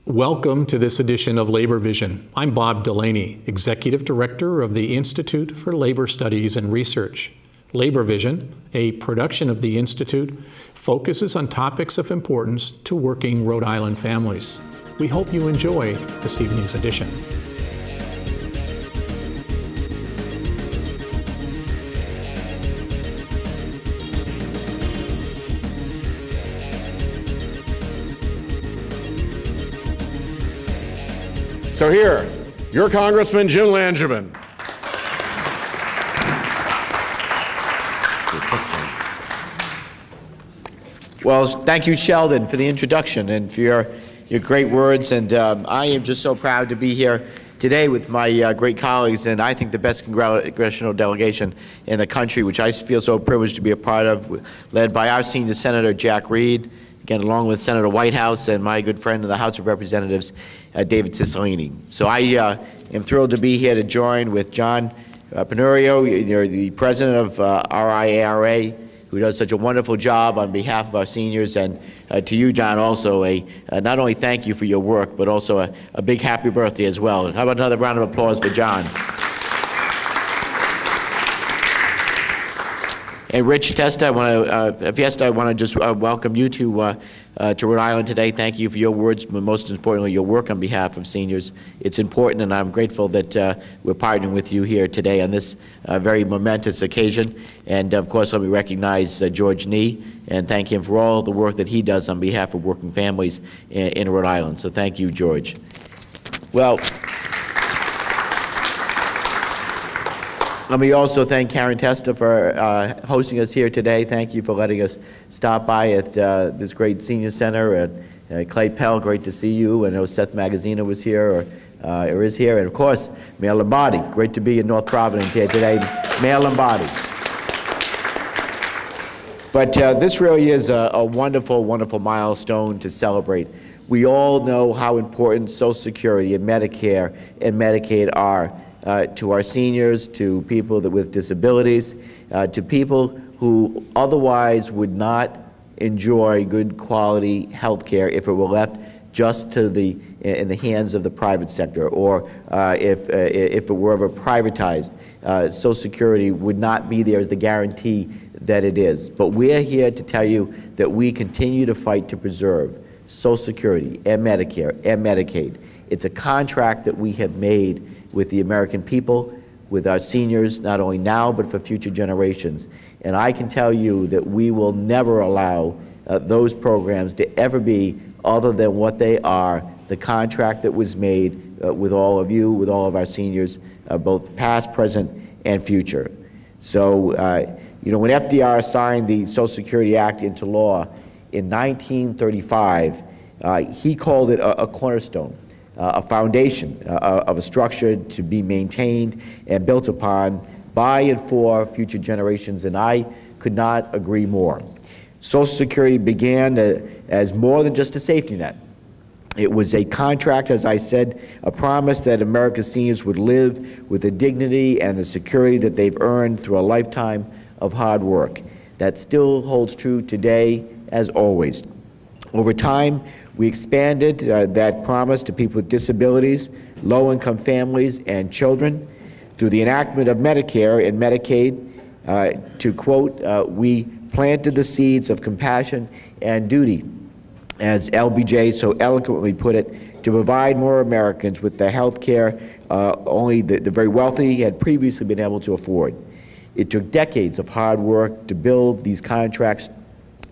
Welcome to this edition of Labor Vision. I'm Bob Delaney, Executive Director of the Institute for Labor Studies and Research. Labor Vision, a production of the Institute, focuses on topics of importance to working Rhode Island families. We hope you enjoy this evening's edition. So here, your Congressman Jim Langevin. Well, thank you, Sheldon, for the introduction and for your great words. And I am just so proud to be here today with my great colleagues, and I think the best congressional delegation in the country, which I feel so privileged to be a part of, led by our senior Senator Jack Reed, again, along with Senator Whitehouse and my good friend in the House of Representatives, David Cicilline. So I am thrilled to be here to join with John Penurio, the president of RIARA, who does such a wonderful job on behalf of our seniors, and to you, John, also not only thank you for your work, but also a big happy birthday as well. How about another round of applause for John? And Rich Testa, I want to just welcome you to Rhode Island today. Thank you for your words, but most importantly, your work on behalf of seniors. It's important, and I'm grateful that we're partnering with you here today on this very momentous occasion. And of course, let me recognize George Nee and thank him for all the work that he does on behalf of working families in Rhode Island. So thank you, George. Well, let me also thank Karen Testa for hosting us here today. Thank you for letting us stop by at this great senior center. Clay Pell, great to see you. I know Seth Magaziner was here, or is here. And of course, Mayor Lombardi, great to be in North Providence here today. Mayor Lombardi. But this really is a wonderful, wonderful milestone to celebrate. We all know how important Social Security and Medicare and Medicaid are to our seniors, to people with disabilities, to people who otherwise would not enjoy good quality health care if it were left just to in the hands of the private sector, or if it were ever privatized. Social Security would not be there as the guarantee that it is. But we're here to tell you that we continue to fight to preserve Social Security and Medicare and Medicaid. It's a contract that we have made with the American people, with our seniors, not only now, but for future generations. And I can tell you that we will never allow those programs to ever be other than what they are, the contract that was made with all of you, with all of our seniors, both past, present, and future. So, when FDR signed the Social Security Act into law in 1935, he called it a cornerstone, a foundation of a structure to be maintained and built upon by and for future generations, and I could not agree more. Social Security began as more than just a safety net. It was a contract, as I said, a promise that America's seniors would live with the dignity and the security that they've earned through a lifetime of hard work. That still holds true today, as always. Over time, we expanded that promise to people with disabilities, low-income families, and children. Through the enactment of Medicare and Medicaid, to quote, we planted the seeds of compassion and duty, as LBJ so eloquently put it, to provide more Americans with the health care only the very wealthy had previously been able to afford. It took decades of hard work to build these contracts,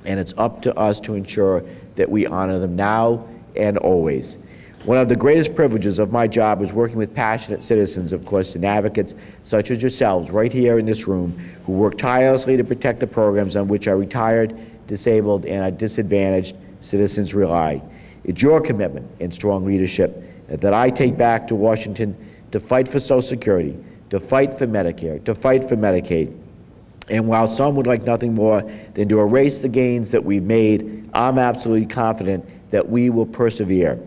and it's up to us to ensure that we honor them now and always. One of the greatest privileges of my job is working with passionate citizens, of course, and advocates such as yourselves right here in this room, who work tirelessly to protect the programs on which our retired, disabled, and our disadvantaged citizens rely. It's your commitment and strong leadership that I take back to Washington to fight for Social Security, to fight for Medicare, to fight for Medicaid. And while some would like nothing more than to erase the gains that we've made, I'm absolutely confident that we will persevere.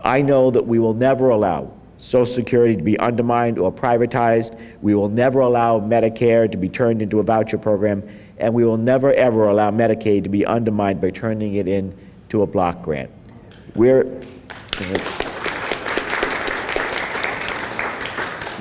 I know that we will never allow Social Security to be undermined or privatized. We will never allow Medicare to be turned into a voucher program, and we will never, ever allow Medicaid to be undermined by turning it into a block grant.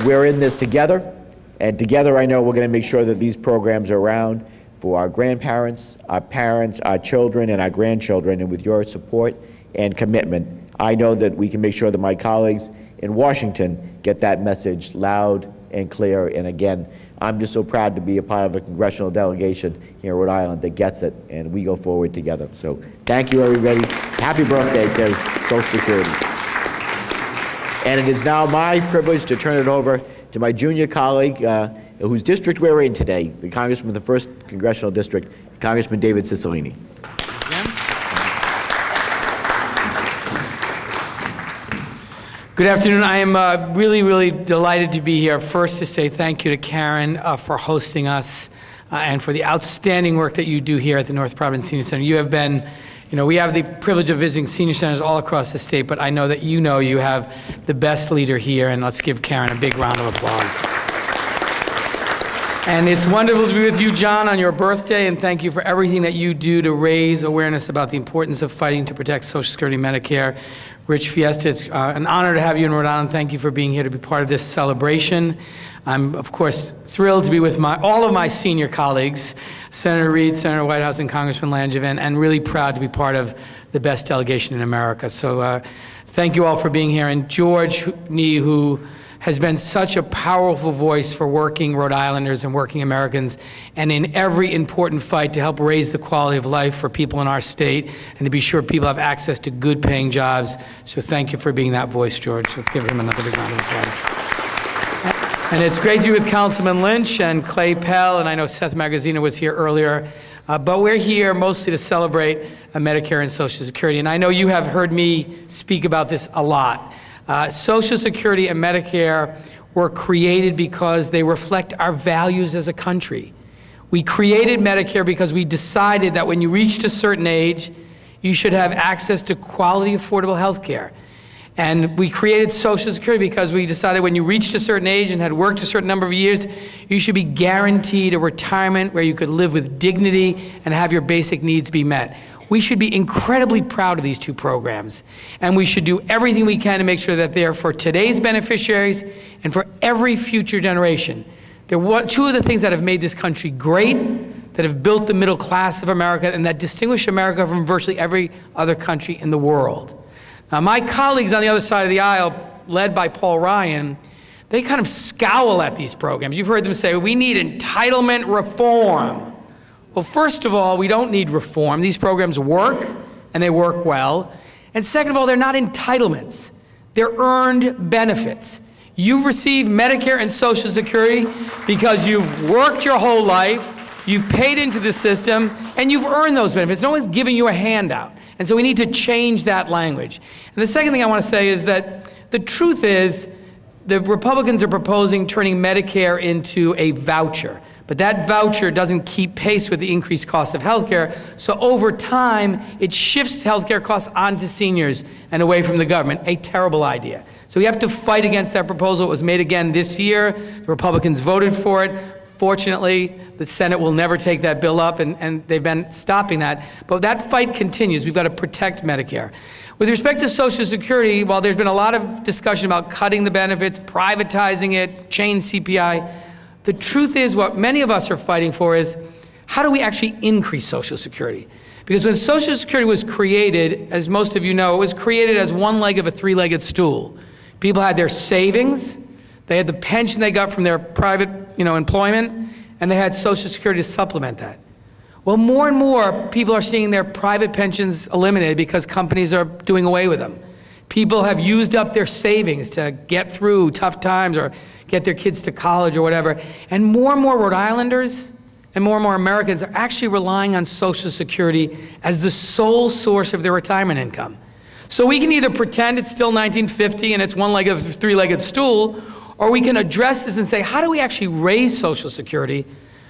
We're in this together, and together I know we're going to make sure that these programs are around for our grandparents, our parents, our children, and our grandchildren, and with your support and commitment, I know that we can make sure that my colleagues in Washington get that message loud and clear. And again, I'm just so proud to be a part of a congressional delegation here in Rhode Island that gets it, and we go forward together. So thank you, everybody. Happy birthday to Social Security. And it is now my privilege to turn it over to my junior colleague, whose district we're in today, the Congressman of the 1st Congressional District, Congressman David Cicilline. Good afternoon. I am really delighted to be here. First, to say thank you to Karen for hosting us and for the outstanding work that you do here at the North Providence Senior Center. You have been, we have the privilege of visiting senior centers all across the state, but I know that you have the best leader here, and let's give Karen a big round of applause. And it's wonderful to be with you, John, on your birthday, and thank you for everything that you do to raise awareness about the importance of fighting to protect Social Security and Medicare. Rich Fiesta, it's an honor to have you in Rhode Island. Thank you for being here to be part of this celebration. I'm, of course, thrilled to be with all of my senior colleagues, Senator Reid, Senator Whitehouse, and Congressman Langevin, and really proud to be part of the best delegation in America. So thank you all for being here. And George Nee, who has been such a powerful voice for working Rhode Islanders and working Americans, and in every important fight to help raise the quality of life for people in our state and to be sure people have access to good paying jobs. So thank you for being that voice, George. Let's give him another big round of applause. And it's great to be with Councilman Lynch and Clay Pell, and I know Seth Magaziner was here earlier, but we're here mostly to celebrate Medicare and Social Security. And I know you have heard me speak about this a lot. Social Security and Medicare were created because they reflect our values as a country. We created Medicare because we decided that when you reached a certain age, you should have access to quality, affordable health care. And we created Social Security because we decided when you reached a certain age and had worked a certain number of years, you should be guaranteed a retirement where you could live with dignity and have your basic needs be met. We should be incredibly proud of these two programs, and we should do everything we can to make sure that they're for today's beneficiaries and for every future generation. They're two of the things that have made this country great, that have built the middle class of America, and that distinguish America from virtually every other country in the world. Now, my colleagues on the other side of the aisle, led by Paul Ryan, they kind of scowl at these programs. You've heard them say, we need entitlement reform. Well, first of all, we don't need reform. These programs work, and they work well. And second of all, they're not entitlements. They're earned benefits. You've received Medicare and Social Security because you've worked your whole life, you've paid into the system, and you've earned those benefits. No one's giving you a handout. And so we need to change that language. And the second thing I want to say is that the truth is the Republicans are proposing turning Medicare into a voucher. But that voucher doesn't keep pace with the increased cost of health care. So over time, it shifts health care costs onto seniors and away from the government. A terrible idea. So we have to fight against that proposal. It was made again this year. The Republicans voted for it. Fortunately, the Senate will never take that bill up, and they've been stopping that. But that fight continues. We've got to protect Medicare. With respect to Social Security, while there's been a lot of discussion about cutting the benefits, privatizing it, change CPI, the truth is what many of us are fighting for is how do we actually increase Social Security? Because when Social Security was created, as most of you know, it was created as one leg of a three-legged stool. People had their savings, they had the pension they got from their private employment, and they had Social Security to supplement that. Well, more and more people are seeing their private pensions eliminated because companies are doing away with them. People have used up their savings to get through tough times or get their kids to college or whatever. And more Rhode Islanders and more Americans are actually relying on Social Security as the sole source of their retirement income. So we can either pretend it's still 1950 and it's one leg of a three-legged stool, or we can address this and say, how do we actually raise Social Security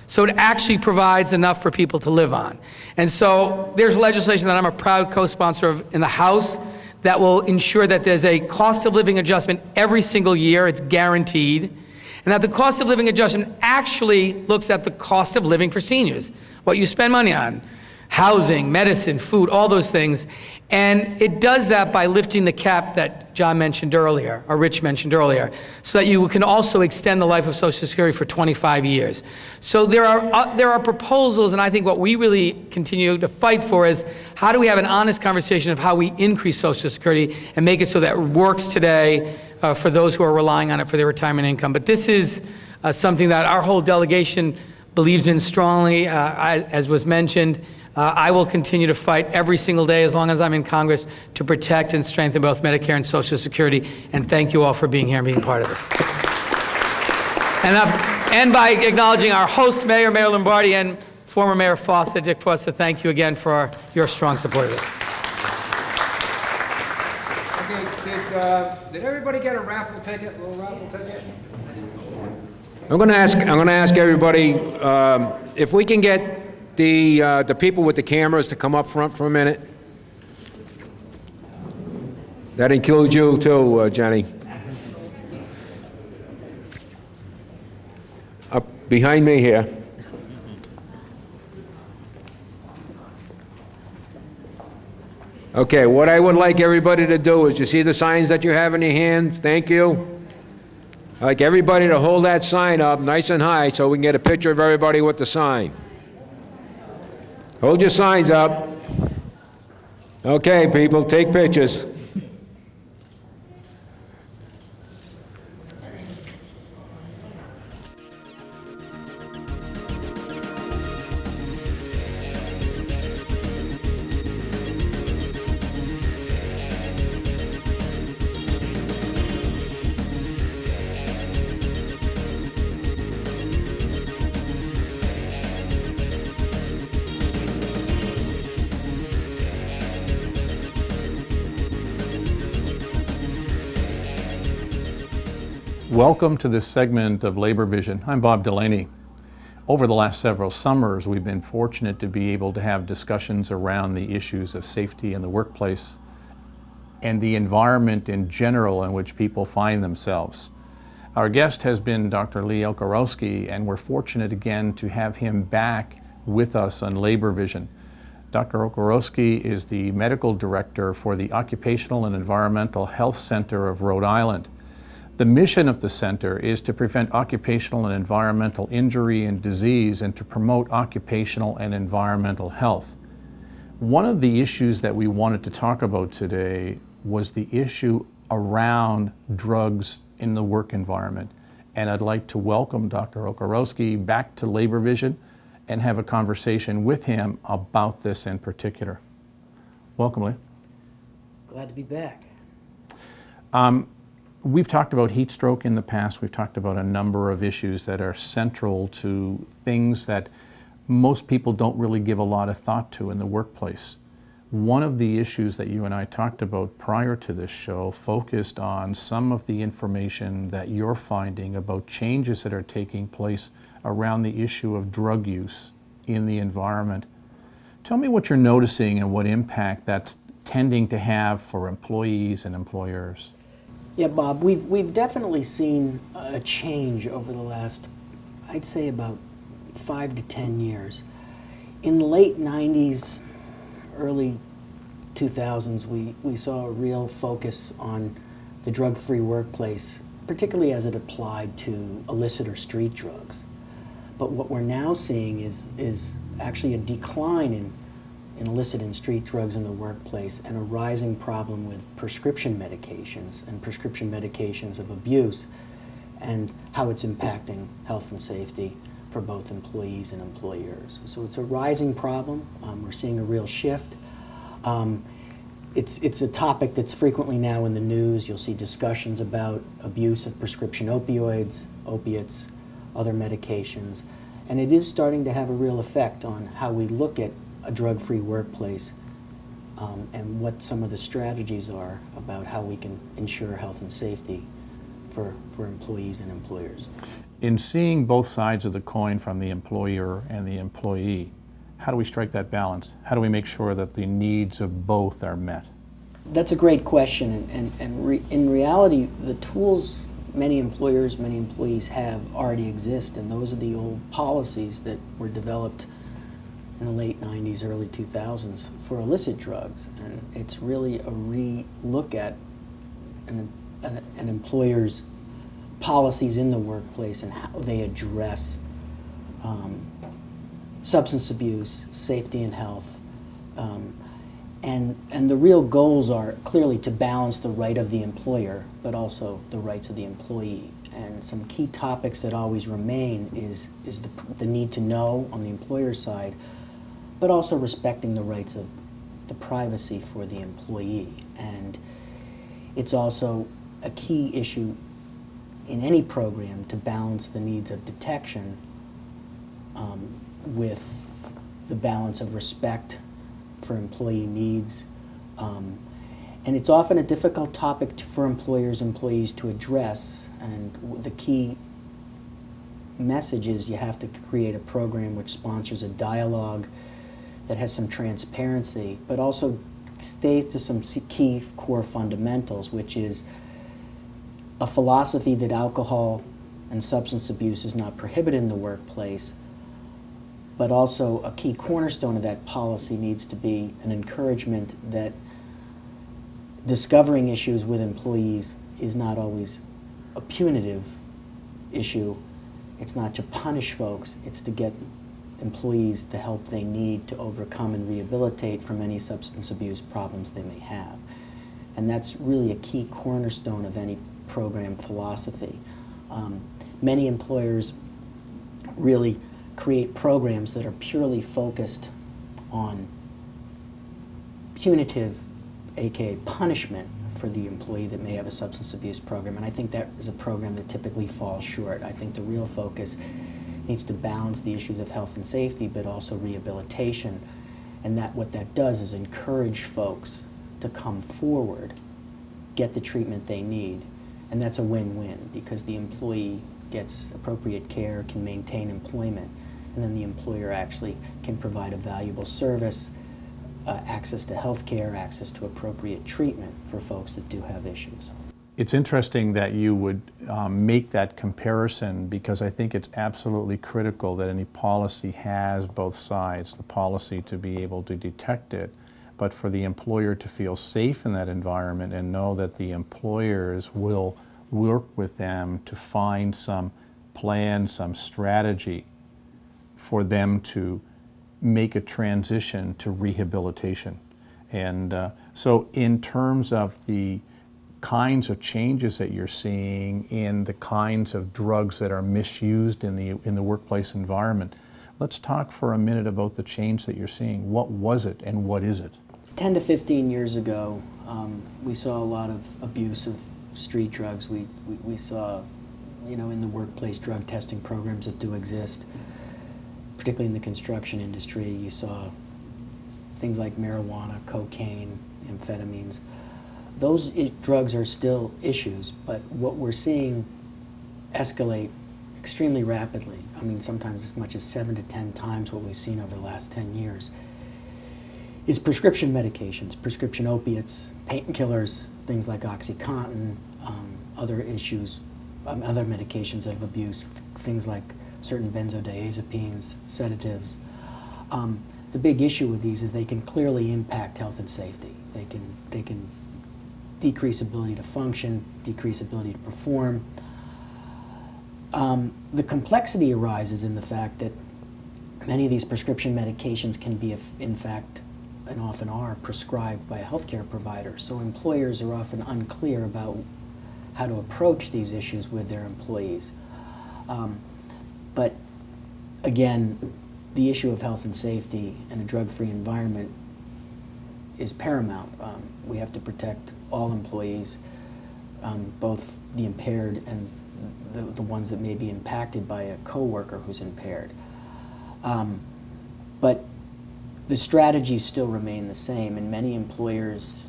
so it actually provides enough for people to live on? And so there's legislation that I'm a proud co-sponsor of in the House that will ensure that there's a cost of living adjustment every single year, it's guaranteed, and that the cost of living adjustment actually looks at the cost of living for seniors, what you spend money on. housing, medicine, food, all those things. And it does that by lifting the cap that John mentioned earlier, or Rich mentioned earlier, so that you can also extend the life of Social Security for 25 years. So there are proposals, and I think what we really continue to fight for is how do we have an honest conversation of how we increase Social Security and make it so that it works today for those who are relying on it for their retirement income. But this is something that our whole delegation believes in strongly, as was mentioned. I will continue to fight every single day as long as I'm in Congress to protect and strengthen both Medicare and Social Security, and thank you all for being here and being part of this. And by acknowledging our host, Mayor Lombardi, and former Mayor Foster, Dick Foster, thank you again for your strong support of this. Okay, did everybody get a raffle ticket, a little raffle ticket? I'm going to ask everybody if we can get the people with the cameras to come up front for a minute. That includes you too, Jenny. Up behind me here. Okay, what I would like everybody to do is, you see the signs that you have in your hands? Thank you. I'd like everybody to hold that sign up nice and high so we can get a picture of everybody with the sign. Hold your signs up. Okay, people, take pictures. Welcome to this segment of Labor Vision. I'm Bob Delaney. Over the last several summers, we've been fortunate to be able to have discussions around the issues of safety in the workplace and the environment in general in which people find themselves. Our guest has been Dr. Lee Okarowski, and we're fortunate again to have him back with us on Labor Vision. Dr. Okarowski is the medical director for the Occupational and Environmental Health Center of Rhode Island. The mission of the center is to prevent occupational and environmental injury and disease and to promote occupational and environmental health. One of the issues that we wanted to talk about today was the issue around drugs in the work environment. And I'd like to welcome Dr. Okarowski back to Labor Vision and have a conversation with him about this in particular. Welcome, Lee. Glad to be back. We've talked about heat stroke in the past. We've talked about a number of issues that are central to things that most people don't really give a lot of thought to in the workplace. One of the issues that you and I talked about prior to this show focused on some of the information that you're finding about changes that are taking place around the issue of drug use in the environment. Tell me what you're noticing and what impact that's tending to have for employees and employers. Yeah, Bob, we've definitely seen a change over the last, I'd say about 5 to 10 years. In the late 90s, early 2000s, we saw a real focus on the drug-free workplace, particularly as it applied to illicit or street drugs. But what we're now seeing is actually a decline in illicit and street drugs in the workplace and a rising problem with prescription medications and prescription medications of abuse and how it's impacting health and safety for both employees and employers. So it's a rising problem. We're seeing a real shift. It's a topic that's frequently now in the news. You'll see discussions about abuse of prescription opioids, opiates, other medications, and it is starting to have a real effect on how we look at a drug-free workplace and what some of the strategies are about how we can ensure health and safety for employees and employers. In seeing both sides of the coin from the employer and the employee, how do we strike that balance? How do we make sure that the needs of both are met? That's a great question, and in reality, the tools many employers, many employees have already exist, and those are the old policies that were developed in the late 90s, early 2000s for illicit drugs. And it's really a re-look at an employer's policies in the workplace and how they address substance abuse, safety and health. And the real goals are clearly to balance the right of the employer, but also the rights of the employee. And some key topics that always remain is the need to know on the employer side, but also respecting the rights of the privacy for the employee. And it's also a key issue in any program to balance the needs of detection with the balance of respect for employee needs. And it's often a difficult topic for employees to address, and the key message is you have to create a program which sponsors a dialogue that has some transparency, but also stays to some key core fundamentals, which is a philosophy that alcohol and substance abuse is not prohibited in the workplace, but also a key cornerstone of that policy needs to be an encouragement that discovering issues with employees is not always a punitive issue. It's not to punish folks, it's to get employees the help they need to overcome and rehabilitate from any substance abuse problems they may have. And that's really a key cornerstone of any program philosophy. Many employers really create programs that are purely focused on punitive, aka punishment, for the employee that may have a substance abuse program. And I think that is a program that typically falls short. I think the real focus needs to balance the issues of health and safety, but also rehabilitation. And that what that does is encourage folks to come forward, get the treatment they need. And that's a win-win, because the employee gets appropriate care, can maintain employment, and then the employer actually can provide a valuable service, access to health care, access to appropriate treatment for folks that do have issues. It's interesting that you would make that comparison, because I think it's absolutely critical that any policy has both sides, the policy to be able to detect it, but for the employer to feel safe in that environment and know that the employers will work with them to find some plan, some strategy for them to make a transition to rehabilitation. And so in terms of the kinds of changes that you're seeing in the kinds of drugs that are misused in the workplace environment, let's talk for a minute about the change that you're seeing. What was it and what is it? 10 to 15 years ago, we saw a lot of abuse of street drugs. We saw, in the workplace drug testing programs that do exist, particularly in the construction industry. You saw things like marijuana, cocaine, amphetamines. Those drugs are still issues, but what we're seeing escalate extremely rapidly, I mean sometimes as much as 7 to 10 times what we've seen over the last 10 years, is prescription medications, prescription opiates, painkillers, things like OxyContin, other issues, other medications of abuse, things like certain benzodiazepines, sedatives. The big issue with these is they can clearly impact health and safety. They can decrease ability to function, decrease ability to perform. The complexity arises in the fact that many of these prescription medications can be, in fact, and often are, prescribed by a healthcare provider. So employers are often unclear about how to approach these issues with their employees. But again, the issue of health and safety and a drug-free environment is paramount. We have to protect all employees, both the impaired and the ones that may be impacted by a coworker who's impaired. But the strategies still remain the same, and many employers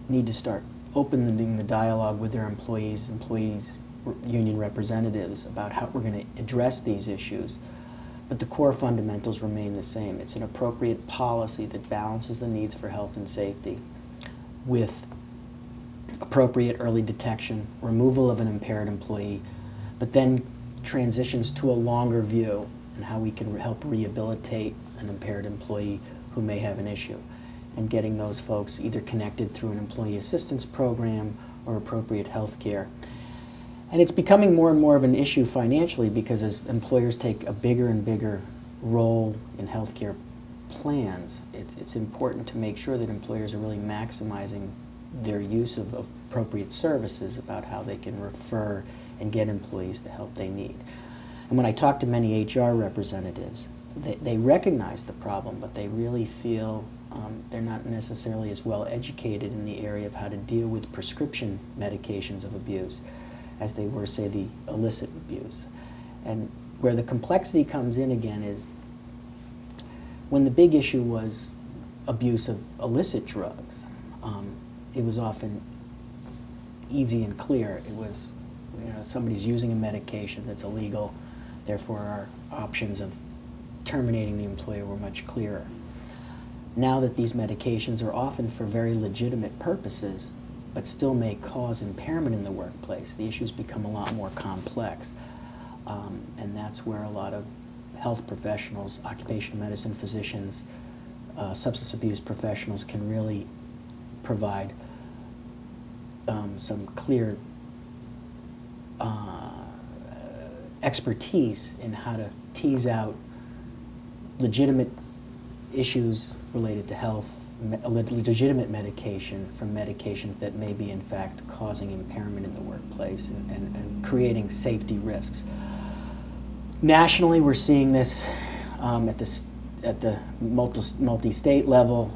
need to start opening the dialogue with their employees, union representatives, about how we're going to address these issues. But the core fundamentals remain the same. It's an appropriate policy that balances the needs for health and safety with appropriate early detection, removal of an impaired employee, but then transitions to a longer view and how we can help rehabilitate an impaired employee who may have an issue, and getting those folks either connected through an employee assistance program or appropriate health care. And it's becoming more and more of an issue financially, because as employers take a bigger and bigger role in health care plans, it's important to make sure that employers are really maximizing their use of appropriate services about how they can refer and get employees the help they need. And when I talk to many HR representatives, they recognize the problem, but they really feel they're not necessarily as well educated in the area of how to deal with prescription medications of abuse as they were, say, the illicit abuse. And where the complexity comes in again is when the big issue was abuse of illicit drugs, it was often easy and clear. It was, somebody's using a medication that's illegal, therefore our options of terminating the employer were much clearer. Now that these medications are often for very legitimate purposes, but still may cause impairment in the workplace, the issues become a lot more complex. And that's where a lot of health professionals, occupational medicine physicians, substance abuse professionals can really provide some clear expertise in how to tease out legitimate issues related to health, legitimate medication from medications that may be in fact causing impairment in the workplace and creating safety risks. Nationally, we're seeing this at the multi-state level.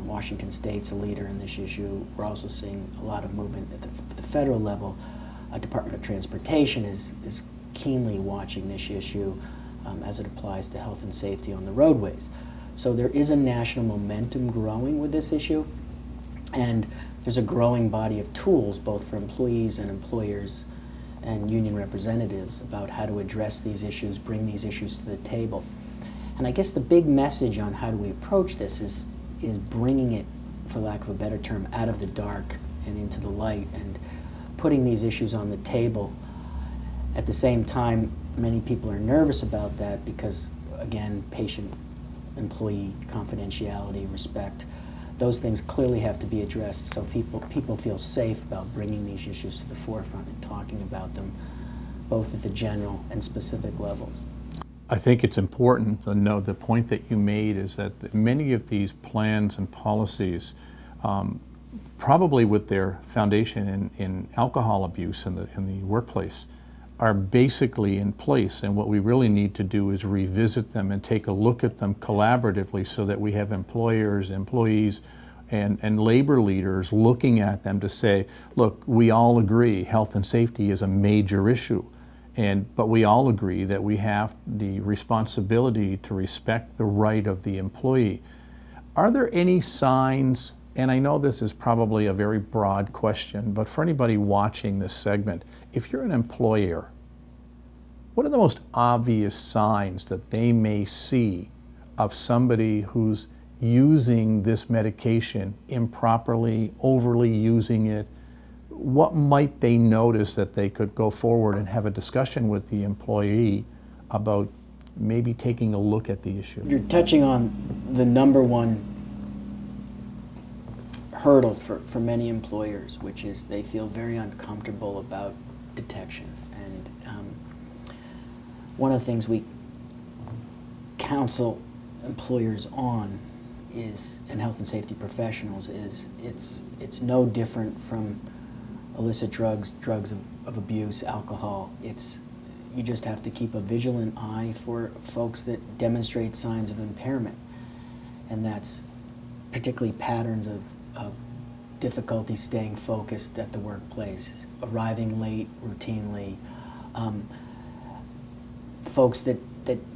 Washington State's a leader in this issue. We're also seeing a lot of movement at the federal level. Department of Transportation is keenly watching this issue as it applies to health and safety on the roadways. So there is a national momentum growing with this issue, and there's a growing body of tools both for employees and employers and union representatives about how to address these issues, bring these issues to the table. And I guess the big message on how do we approach this is bringing it, for lack of a better term, out of the dark and into the light, and putting these issues on the table. At the same time, many people are nervous about that because, again, patient-employee confidentiality, respect, those things clearly have to be addressed so people feel safe about bringing these issues to the forefront and talking about them both at the general and specific levels. I think it's important to know the point that you made is that many of these plans and policies, probably with their foundation in alcohol abuse in the workplace, are basically in place, and what we really need to do is revisit them and take a look at them collaboratively so that we have employers, employees, and labor leaders looking at them to say, look, we all agree health and safety is a major issue, but we all agree that we have the responsibility to respect the right of the employee. Are there any signs, and I know this is probably a very broad question, but for anybody watching this segment, if you're an employer, what are the most obvious signs that they may see of somebody who's using this medication improperly, overly using it? What might they notice that they could go forward and have a discussion with the employee about maybe taking a look at the issue? You're touching on the number one hurdle for many employers, which is they feel very uncomfortable about detection. And one of the things we counsel employers on is, and health and safety professionals, is it's no different from illicit drugs of abuse, alcohol. You just have to keep a vigilant eye for folks that demonstrate signs of impairment, and that's particularly patterns of difficulty staying focused at the workplace, arriving late routinely, folks that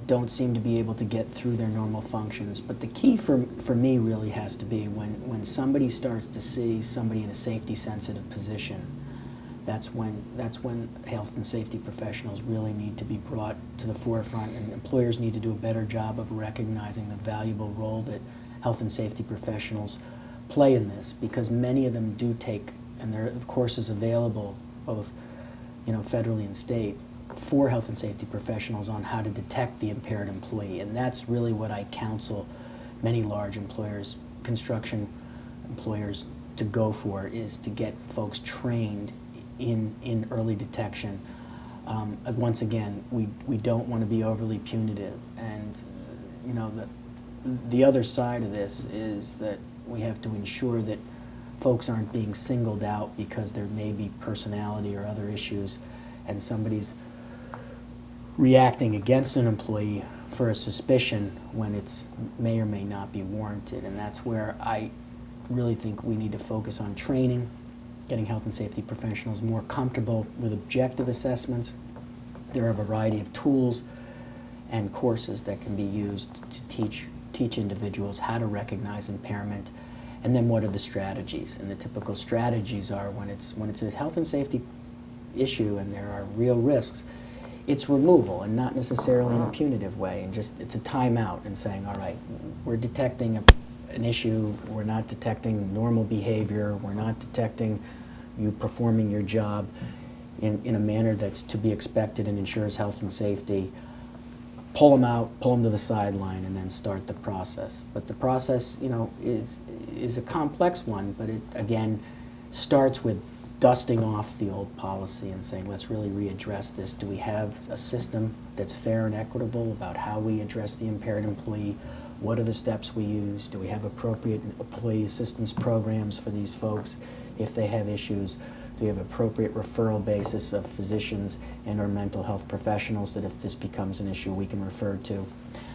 don't seem to be able to get through their normal functions. But the key for me really has to be when somebody starts to see somebody in a safety sensitive position, that's when health and safety professionals really need to be brought to the forefront, and employers need to do a better job of recognizing the valuable role that health and safety professionals play in this, because many of them do take, and there are courses available both federally and state, for health and safety professionals on how to detect the impaired employee. And that's really what I counsel many large employers, construction employers, to go for, is to get folks trained in early detection. Once again, we don't want to be overly punitive. And you know, the other side of this is that we have to ensure that folks aren't being singled out because there may be personality or other issues and somebody's reacting against an employee for a suspicion when it's may or may not be warranted. And that's where I really think we need to focus on training, getting health and safety professionals more comfortable with objective assessments. There are a variety of tools and courses that can be used to teach individuals how to recognize impairment, and then what are the strategies. And the typical strategies are when it's a health and safety issue and there are real risks, it's removal, and not necessarily in a punitive way, and just it's a timeout and saying, all right, we're detecting an issue, we're not detecting normal behavior, we're not detecting you performing your job in a manner that's to be expected and ensures health and safety. Pull them out, pull them to the sideline, and then start the process. But the process, you know, is a complex one, but it, again, starts with dusting off the old policy and saying, let's really readdress this. Do we have a system that's fair and equitable about how we address the impaired employee? What are the steps we use? Do we have appropriate employee assistance programs for these folks if they have issues? Do we have appropriate referral basis of physicians and or mental health professionals that if this becomes an issue we can refer to?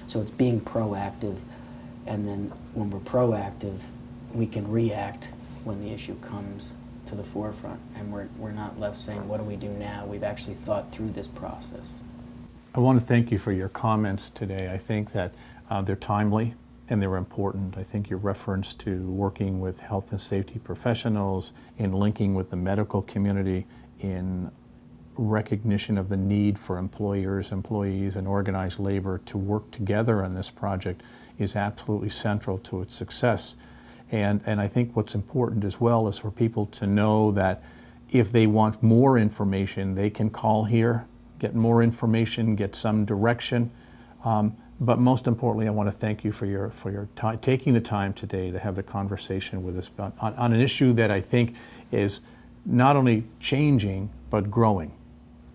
So it's being proactive, and then when we're proactive, we can react when the issue comes to the forefront, and we're not left saying, what do we do now? We've actually thought through this process. I want to thank you for your comments today. I think that they're timely and they're important. I think your reference to working with health and safety professionals, in linking with the medical community, in recognition of the need for employers, employees, and organized labor to work together on this project is absolutely central to its success. And I think what's important as well is for people to know that if they want more information, they can call here, get more information, get some direction. But most importantly, I want to thank you for your taking the time today to have the conversation with us on an issue that I think is not only changing, but growing.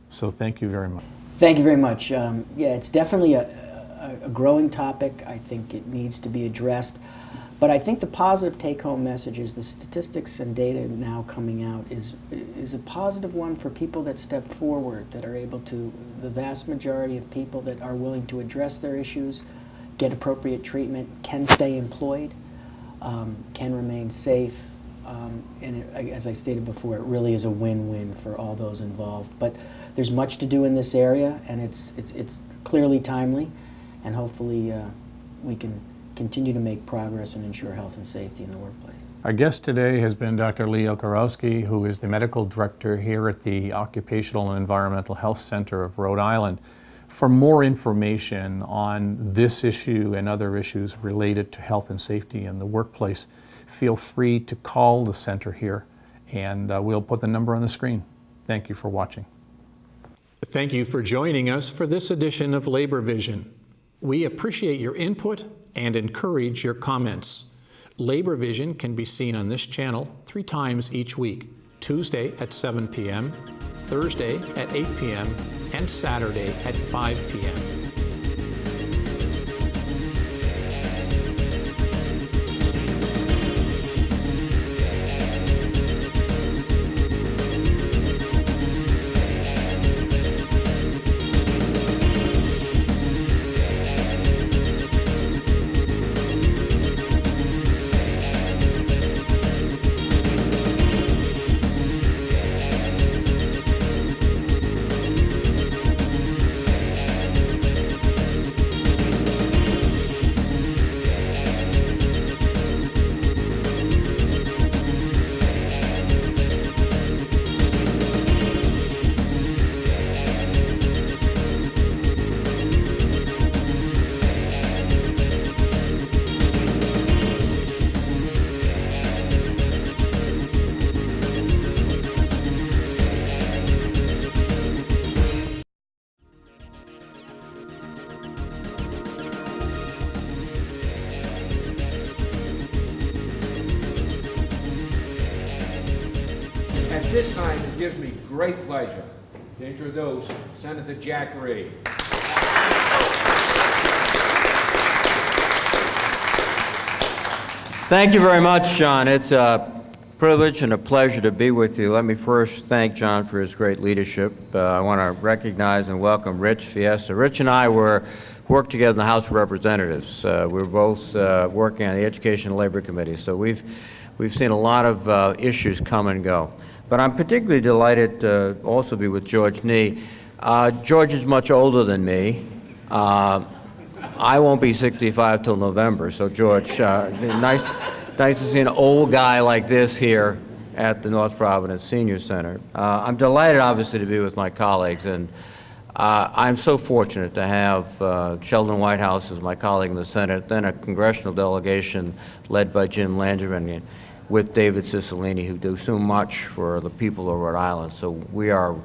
So thank you very much. Thank you very much. Yeah, it's definitely a growing topic. I think it needs to be addressed. But I think the positive take-home message is the statistics and data now coming out is a positive one for people that step forward, that are able to, the vast majority of people that are willing to address their issues, get appropriate treatment, can stay employed, can remain safe. And as I stated before, it really is a win-win for all those involved. But there's much to do in this area, and it's clearly timely, and hopefully we can continue to make progress and ensure health and safety in the workplace. Our guest today has been Dr. Lee Okarowski, who is the medical director here at the Occupational and Environmental Health Center of Rhode Island. For more information on this issue and other issues related to health and safety in the workplace, feel free to call the center here, and we'll put the number on the screen. Thank you for watching. Thank you for joining us for this edition of Labor Vision. We appreciate your input and encourage your comments. Labor Vision can be seen on this channel 3 times each week: Tuesday at 7 p.m., Thursday at 8 p.m., and Saturday at 5 p.m. At this time, it gives me great pleasure to introduce Senator Jack Reed. Thank you very much, John. It's a privilege and a pleasure to be with you. Let me first thank John for his great leadership. I want to recognize and welcome Rich Fiesta. Rich and I worked together in the House of Representatives. We were both working on the Education and Labor Committee, so we've seen a lot of issues come and go. But I'm particularly delighted to also be with George Nee. George is much older than me. I won't be 65 till November, so George, nice to see an old guy like this here at the North Providence Senior Center. I'm delighted, obviously, to be with my colleagues, and I'm so fortunate to have Sheldon Whitehouse as my colleague in the Senate, then a congressional delegation led by Jim Langevin with David Cicilline, who do so much for the people of Rhode Island. So we're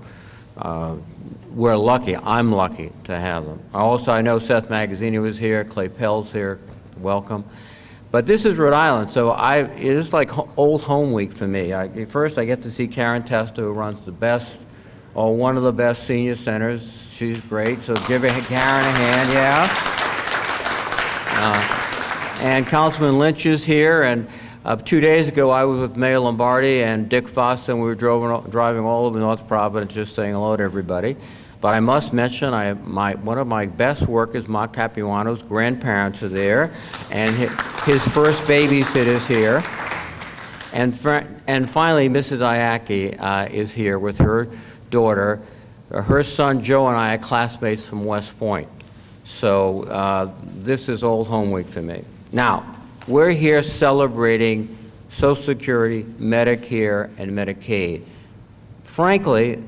lucky. I'm lucky to have them. I know Seth Magazzini was here, Clay Pell's here, welcome. But this is Rhode Island, so it is like old home week for me. First, I get to see Karen Testa, who runs the best, or one of the best senior centers. She's great, so give Karen a hand, yeah. And Councilman Lynch is here, and 2 days ago, I was with Mayor Lombardi and Dick Foster, and we were driving all over North Providence just saying hello to everybody. But I must mention, one of my best workers, Mark Capuano's grandparents are there, and his first babysitter's here. And finally, Mrs. Iacki is here with her daughter. Her son, Joe, and I are classmates from West Point. So this is old home week for me. Now, we're here celebrating Social Security, Medicare, and Medicaid. Frankly,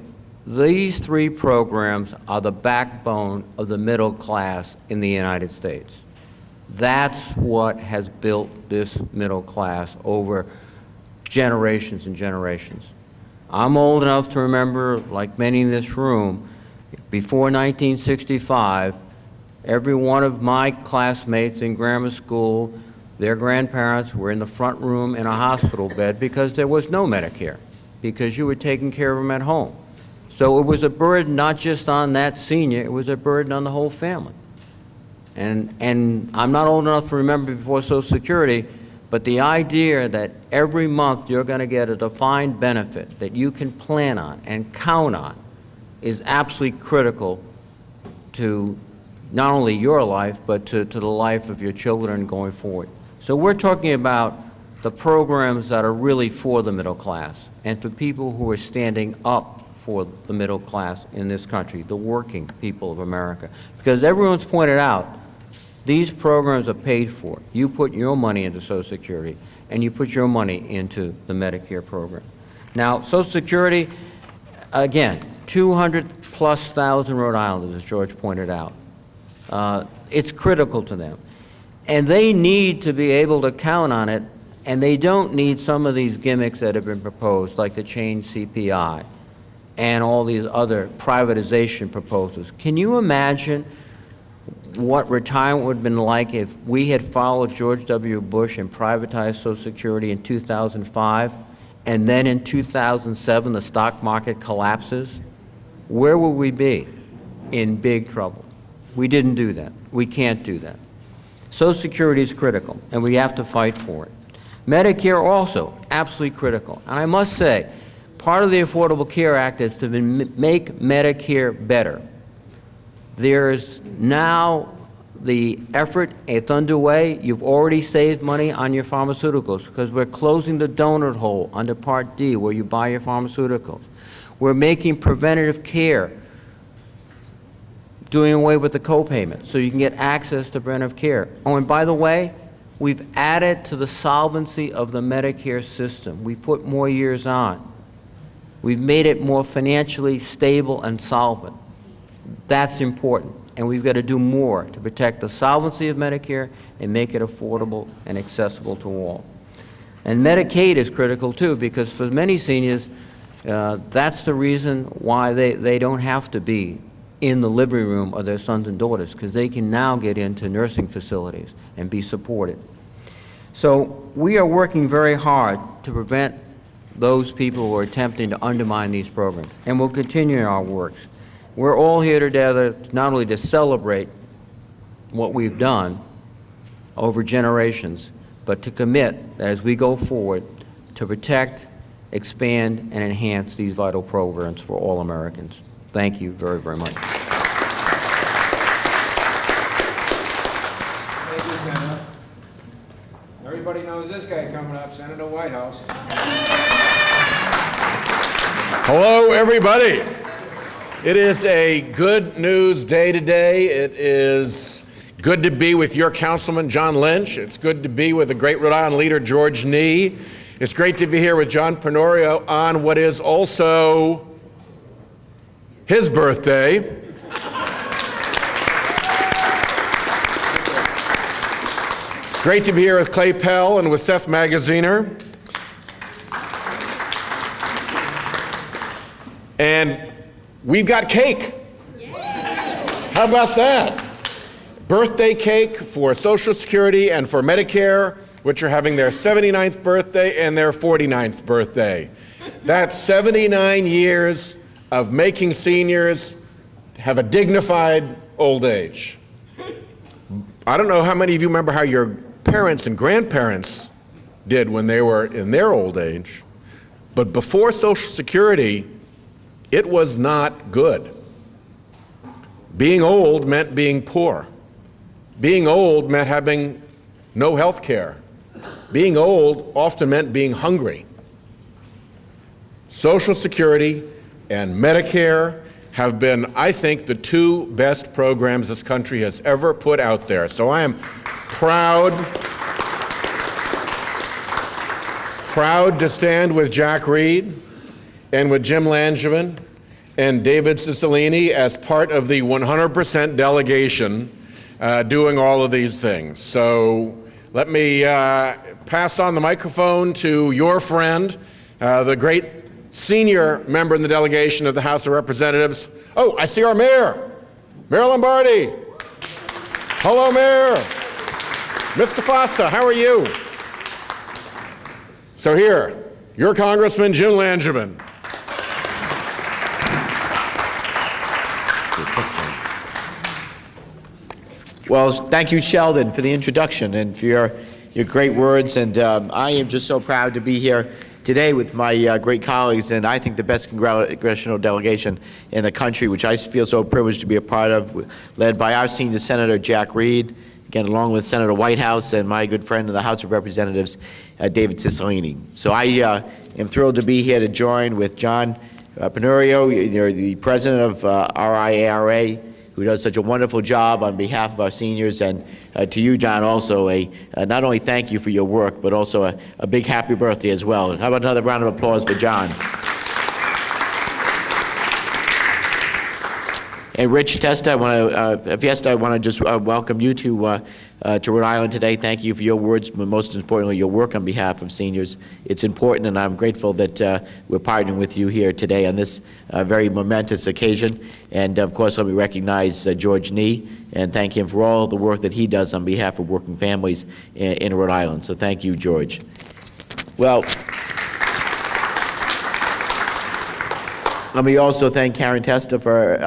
these three programs are the backbone of the middle class in the United States. That's what has built this middle class over generations and generations. I'm old enough to remember, like many in this room, before 1965, every one of my classmates in grammar school, their grandparents were in the front room in a hospital bed because there was no Medicare, because you were taking care of them at home. So it was a burden not just on that senior, it was a burden on the whole family. And I'm not old enough to remember before Social Security, but the idea that every month you're going to get a defined benefit that you can plan on and count on is absolutely critical to not only your life, but to the life of your children going forward. So we're talking about the programs that are really for the middle class and for people who are standing up for the middle class in this country, the working people of America. Because everyone's pointed out, these programs are paid for. You put your money into Social Security, and you put your money into the Medicare program. Now, Social Security, again, 200,000+ Rhode Islanders, as George pointed out. It's critical to them. And they need to be able to count on it, and they don't need some of these gimmicks that have been proposed, like the change CPI and all these other privatization proposals. Can you imagine what retirement would have been like if we had followed George W. Bush and privatized Social Security in 2005, and then in 2007 the stock market collapses? Where would we be? In big trouble. We didn't do that. We can't do that. Social Security is critical, and we have to fight for it. Medicare also, absolutely critical. And I must say, part of the Affordable Care Act is to make Medicare better. There's now the effort, it's underway. You've already saved money on your pharmaceuticals because we're closing the donut hole under Part D where you buy your pharmaceuticals. We're making preventative care, doing away with the copayment so you can get access to preventative care. Oh, and by the way, we've added to the solvency of the Medicare system. We put more years on. We've made it more financially stable and solvent. That's important, and we've got to do more to protect the solvency of Medicare and make it affordable and accessible to all. And Medicaid is critical too, because for many seniors, that's the reason why they don't have to be in the living room of their sons and daughters, because they can now get into nursing facilities and be supported. So we are working very hard to prevent those people who are attempting to undermine these programs, and we'll continue our works. We're all here together not only to celebrate what we've done over generations, but to commit, as we go forward, to protect, expand, and enhance these vital programs for all Americans. Thank you very, very much. Thank you, Senator. Everybody knows this guy coming up, Senator Whitehouse. Hello, everybody. It is a good news day today. It is good to be with your councilman, John Lynch. It's good to be with the great Rhode Island leader, George Nee. It's great to be here with John Penorio on what is also his birthday. Great to be here with Clay Pell and with Seth Magaziner. And we've got cake. How about that? Birthday cake for Social Security and for Medicare, which are having their 79th birthday and their 49th birthday. That's 79 years of making seniors have a dignified old age. I don't know how many of you remember how your parents and grandparents did when they were in their old age, but before Social Security, it was not good. Being old meant being poor. Being old meant having no health care. Being old often meant being hungry. Social Security and Medicare have been, I think, the two best programs this country has ever put out there. So I am proud to stand with Jack Reed and with Jim Langevin and David Cicilline as part of the 100% delegation doing all of these things. So let me pass on the microphone to your friend, the great senior member in the delegation of the House of Representatives. Oh, I see our mayor, Mayor Lombardi. Hello, Mayor. Mr. Fossa, how are you? So here, your Congressman, Jim Langevin. Well, thank you, Sheldon, for the introduction and for your great words. And I am just so proud to be here today with my great colleagues, and I think the best congressional delegation in the country, which I feel so privileged to be a part of, led by our senior Senator Jack Reed, again, along with Senator Whitehouse and my good friend in the House of Representatives, David Cicilline. So I am thrilled to be here to join with John Penorio, the president of RIARA, who does such a wonderful job on behalf of our seniors, and to you, John, also not only thank you for your work, but also a big happy birthday as well. How about another round of applause for John? And Rich Testa, I want to just welcome you to Rhode Island today. Thank you for your words, but most importantly, your work on behalf of seniors. It's important, and I'm grateful that we're partnering with you here today on this very momentous occasion. And of course, let me recognize George Nee and thank him for all the work that he does on behalf of working families in Rhode Island. So thank you, George. Well, let me also thank Karen Testa for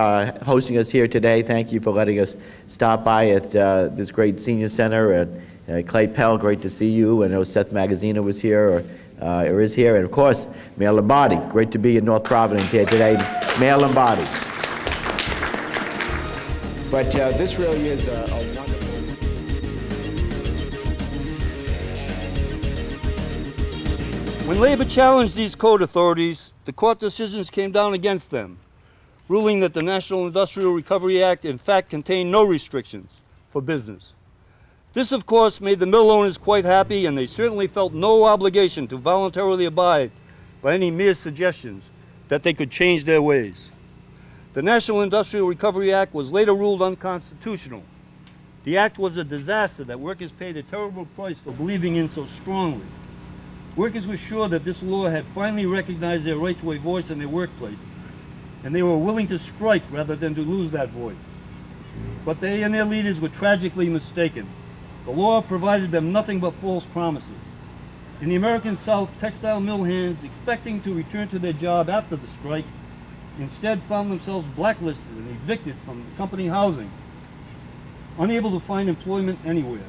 hosting us here today. Thank you for letting us stop by at this great senior center. And Clay Pell, great to see you. I know Seth Magaziner was here, or is here. And of course, Mayor Lombardi, great to be in North Providence here today. Mayor Lombardi. But this really is a wonderful... When Labor challenged these code authorities, the court decisions came down against them, ruling that the National Industrial Recovery Act in fact contained no restrictions for business. This, of course, made the mill owners quite happy, and they certainly felt no obligation to voluntarily abide by any mere suggestions that they could change their ways. The National Industrial Recovery Act was later ruled unconstitutional. The act was a disaster that workers paid a terrible price for believing in so strongly. Workers were sure that this law had finally recognized their right to a voice in their workplace, and they were willing to strike rather than to lose that voice. But they and their leaders were tragically mistaken. The law provided them nothing but false promises. In the American South, textile mill hands expecting to return to their job after the strike instead found themselves blacklisted and evicted from company housing, unable to find employment anywhere.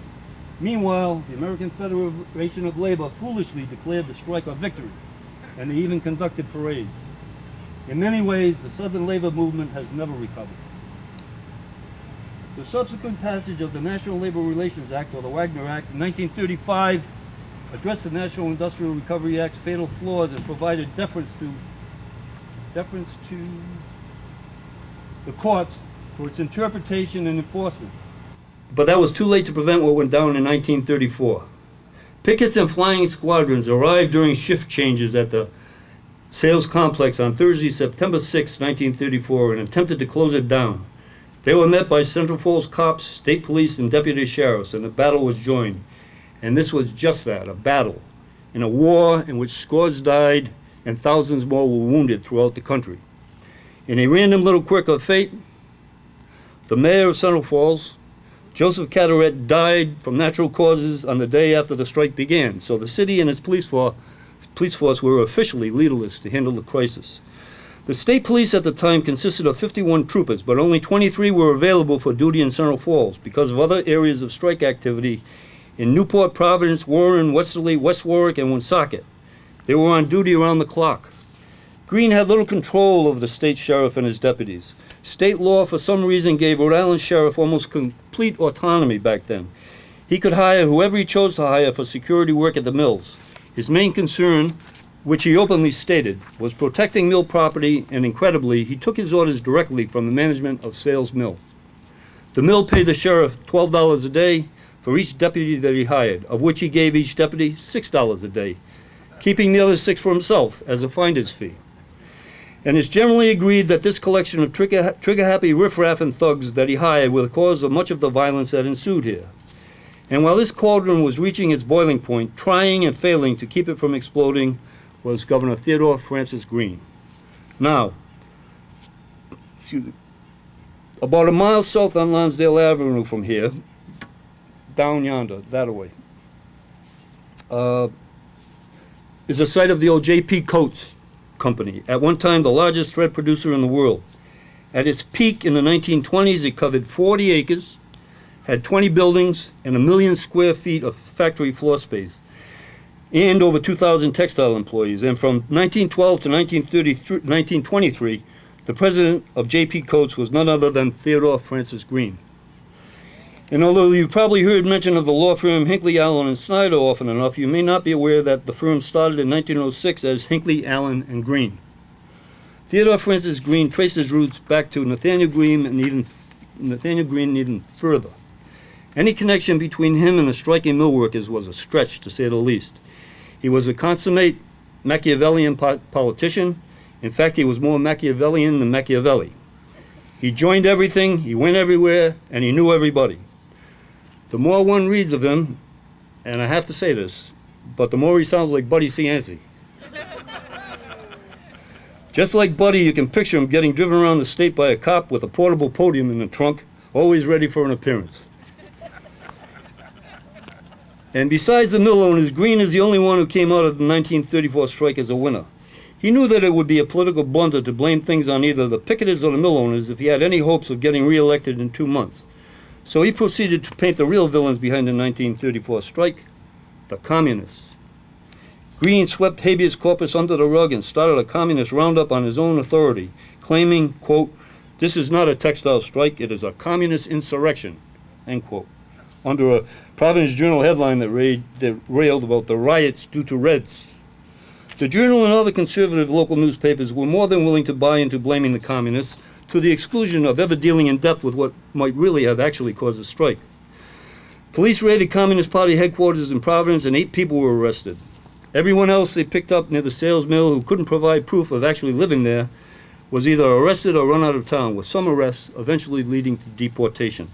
Meanwhile, the American Federation of Labor foolishly declared the strike a victory, and they even conducted parades. In many ways, the Southern labor movement has never recovered. The subsequent passage of the National Labor Relations Act, or the Wagner Act, in 1935 addressed the National Industrial Recovery Act's fatal flaws and provided deference to the courts for its interpretation and enforcement. But that was too late to prevent what went down in 1934. Pickets and flying squadrons arrived during shift changes at the sales complex on Thursday, September 6, 1934, and attempted to close it down. They were met by Central Falls cops, state police, and deputy sheriffs, and the battle was joined. And this was just that, a battle, in a war in which scores died and thousands more were wounded throughout the country. In a random little quirk of fate, the mayor of Central Falls, Joseph Carteret, died from natural causes on the day after the strike began, so the city and its police force were officially leaderless to handle the crisis. The state police at the time consisted of 51 troopers, but only 23 were available for duty in Central Falls because of other areas of strike activity in Newport, Providence, Warren, Westerly, West Warwick, and Woonsocket. They were on duty around the clock. Greene had little control over the state sheriff and his deputies. State law, for some reason, gave Rhode Island sheriff almost complete autonomy back then. He could hire whoever he chose to hire for security work at the mills. His main concern, which he openly stated, was protecting mill property, and incredibly, he took his orders directly from the management of Sales Mill. The mill paid the sheriff $12 a day for each deputy that he hired, of which he gave each deputy $6 a day, keeping the other $6 for himself as a finder's fee. And it's generally agreed that this collection of trigger-happy riffraff and thugs that he hired were the cause of much of the violence that ensued here. And while this cauldron was reaching its boiling point, trying and failing to keep it from exploding was Governor Theodore Francis Greene. Now, about a mile south on Lonsdale Avenue from here, down yonder, that away, is the site of the old J.P. Coates Company, at one time the largest thread producer in the world. At its peak in the 1920s, it covered 40 acres, had 20 buildings, and 1 million square feet of factory floor space, and over 2,000 textile employees. And from 1912 to 1923, the president of J.P. Coates was none other than Theodore Francis Greene. And although you've probably heard mention of the law firm Hinckley, Allen, and Snyder often enough, you may not be aware that the firm started in 1906 as Hinckley, Allen, and Greene. Theodore Francis Greene traced his roots back to Nathaniel Greene and even further. Any connection between him and the striking mill workers was a stretch, to say the least. He was a consummate Machiavellian politician. In fact, he was more Machiavellian than Machiavelli. He joined everything, he went everywhere, and he knew everybody. The more one reads of him, and I have to say this, but the more he sounds like Buddy Cianci. Just like Buddy, you can picture him getting driven around the state by a cop with a portable podium in the trunk, always ready for an appearance. And besides the mill owners, Greene is the only one who came out of the 1934 strike as a winner. He knew that it would be a political blunder to blame things on either the picketers or the mill owners if he had any hopes of getting re-elected in 2 months. So he proceeded to paint the real villains behind the 1934 strike, the communists. Greene swept habeas corpus under the rug and started a communist roundup on his own authority, claiming, quote, "This is not a textile strike, it is a communist insurrection," end quote, under a Providence Journal headline that railed about the riots due to Reds. The Journal and other conservative local newspapers were more than willing to buy into blaming the communists, to the exclusion of ever dealing in depth with what might really have actually caused the strike. Police raided Communist Party headquarters in Providence and 8 people were arrested. Everyone else they picked up near the Sales Mill who couldn't provide proof of actually living there was either arrested or run out of town, with some arrests eventually leading to deportation.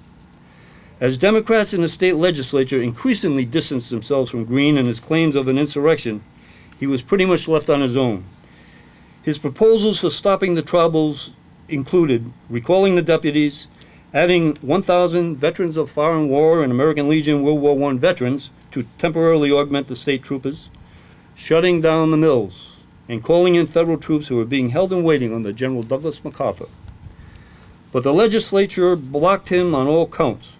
As Democrats in the state legislature increasingly distanced themselves from Greene and his claims of an insurrection, he was pretty much left on his own. His proposals for stopping the troubles included recalling the deputies, adding 1,000 veterans of foreign war and American Legion World War I veterans to temporarily augment the state troopers, shutting down the mills and calling in federal troops who were being held in waiting under General Douglas MacArthur. But the legislature blocked him on all counts,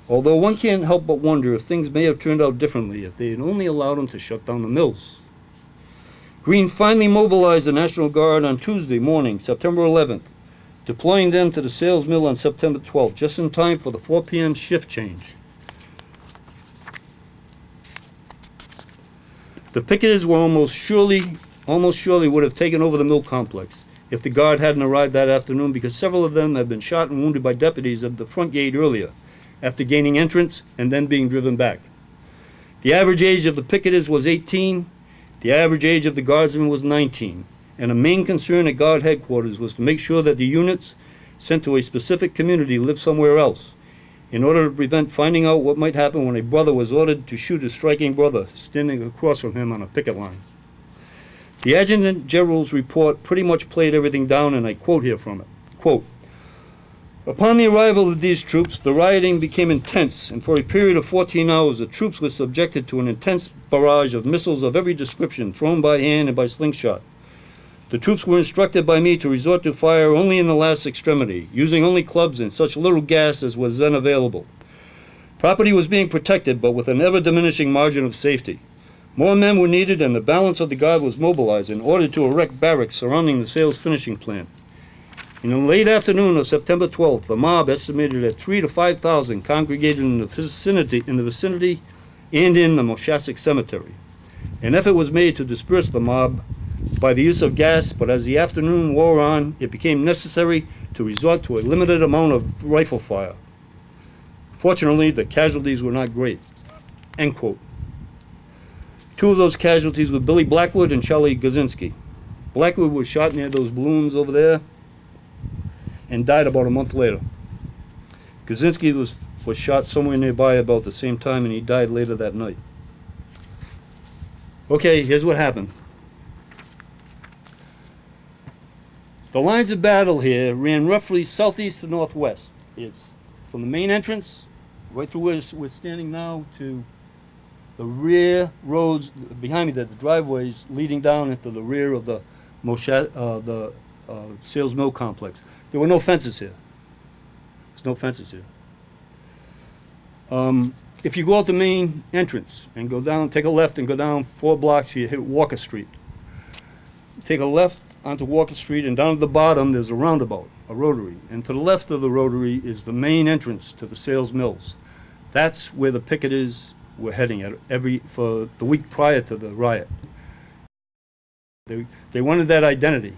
although one can't help but wonder if things may have turned out differently if they had only allowed him to shut down the mills. Greene finally mobilized the National Guard on Tuesday morning, September 11th, deploying them to the Sales Mill on September 12th, just in time for the 4 p.m. shift change. The picketers were almost surely would have taken over the mill complex if the Guard hadn't arrived that afternoon, because several of them had been shot and wounded by deputies at the front gate earlier, after gaining entrance and then being driven back. The average age of the picketers was 18, the average age of the Guardsmen was 19, and a main concern at Guard headquarters was to make sure that the units sent to a specific community lived somewhere else, in order to prevent finding out what might happen when a brother was ordered to shoot a striking brother standing across from him on a picket line. The Adjutant General's report pretty much played everything down, and I quote here from it. Quote, "Upon the arrival of these troops, the rioting became intense, and for a period of 14 hours, the troops were subjected to an intense barrage of missiles of every description, thrown by hand and by slingshot. The troops were instructed by me to resort to fire only in the last extremity, using only clubs and such little gas as was then available. Property was being protected, but with an ever-diminishing margin of safety. More men were needed, and the balance of the Guard was mobilized in order to erect barracks surrounding the sales finishing plant. In the late afternoon of September 12th, the mob, estimated at 3,000 to 5,000, congregated in the vicinity and in the Moshasik Cemetery. An effort was made to disperse the mob by the use of gas, but as the afternoon wore on, it became necessary to resort to a limited amount of rifle fire. Fortunately, the casualties were not great." End quote. Two of those casualties were Billy Blackwood and Charlie Gazinski. Blackwood was shot near those balloons over there and died about a month later. Gazinski was shot somewhere nearby about the same time, and he died later that night. Okay, here's what happened. The lines of battle here ran roughly southeast to northwest. It's from the main entrance, right through where we're standing now, to the rear roads behind me, that the driveways leading down into the rear of the Sales Mill complex. There were no fences here. There's no fences here. If you go out the main entrance and go down, take a left and go down 4 blocks, you hit Walker Street. Take a left onto Walker Street, and down at the bottom there's a roundabout, a rotary. And to the left of the rotary is the main entrance to the Sales Mills. That's where the picketers were heading at for the week prior to the riot. They wanted that identity.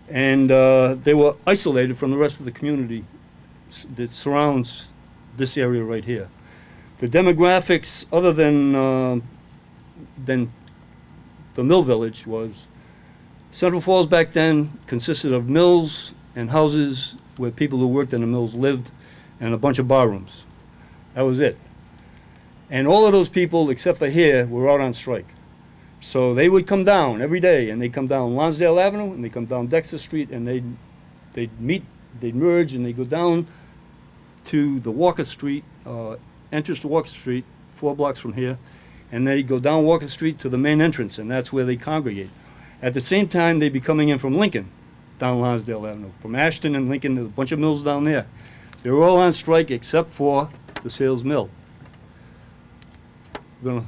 And they were isolated from the rest of the community that surrounds this area right here. The demographics, other than the mill village, was Central Falls back then consisted of mills and houses where people who worked in the mills lived, and a bunch of bar rooms. That was it. And all of those people, except for here, were out on strike. So they would come down every day, and they'd come down Lonsdale Avenue, and they'd come down Dexter Street, and they'd merge, and they'd go down to the Walker Street, entrance to Walker Street, 4 blocks from here, and they'd go down Walker Street to the main entrance, and that's where they congregate. At the same time, they'd be coming in from Lincoln, down Lonsdale Avenue. From Ashton and Lincoln, there's a bunch of mills down there. They were all on strike except for the Sales Mill. We'll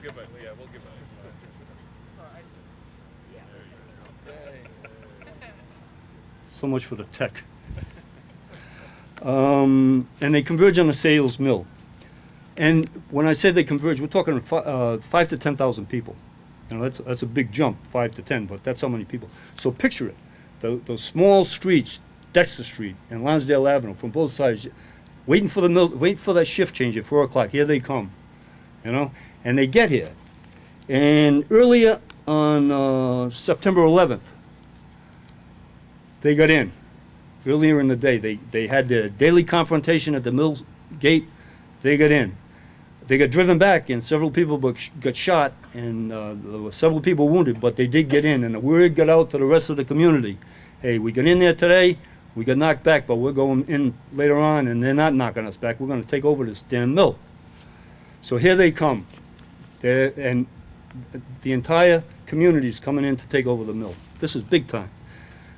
give it, yeah, we'll give it. So much for the tech. And they converge on the Sales Mill. And when I say they converge, we're talking 5 to 10,000 people. You know, that's a big jump, 5 to 10, but that's how many people. So picture it, those small streets, Dexter Street and Lonsdale Avenue, from both sides, waiting for that shift change at 4 o'clock. Here they come, you know, and they get here. And earlier on September 11th, they got in. Earlier in the day, they had their daily confrontation at the mill's gate. They got in. They got driven back, and several people got shot, and there were several people wounded, but they did get in, and the word got out to the rest of the community. Hey, we got in there today, we got knocked back, but we're going in later on, and they're not knocking us back. We're going to take over this damn mill. So here they come. And the entire community is coming in to take over the mill. This is big time.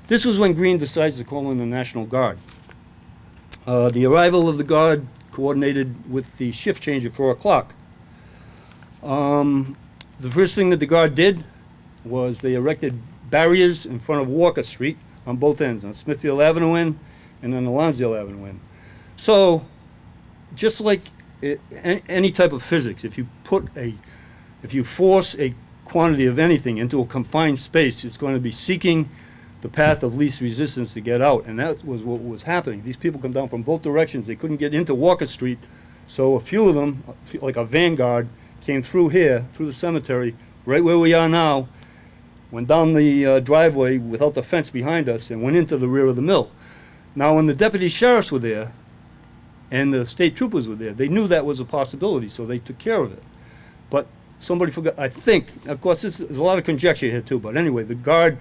This was when Greene decides to call in the National Guard. The arrival of the Guard coordinated with the shift change at 4 o'clock. The first thing that the Guard did was they erected barriers in front of Walker Street on both ends, on Smithfield Avenue end and on the Lonsdale Avenue end. So, just like any type of physics, if you force a quantity of anything into a confined space, it's going to be seeking the path of least resistance to get out, and that was what was happening. These people come down from both directions. They couldn't get into Walker Street, so a few of them, like a vanguard, came through here, through the cemetery, right where we are now, went down the driveway without the fence behind us, and went into the rear of the mill. Now, when the deputy sheriffs were there, and the state troopers were there, they knew that was a possibility, so they took care of it. But somebody forgot, I think, of course, there's a lot of conjecture here too, but anyway, the Guard,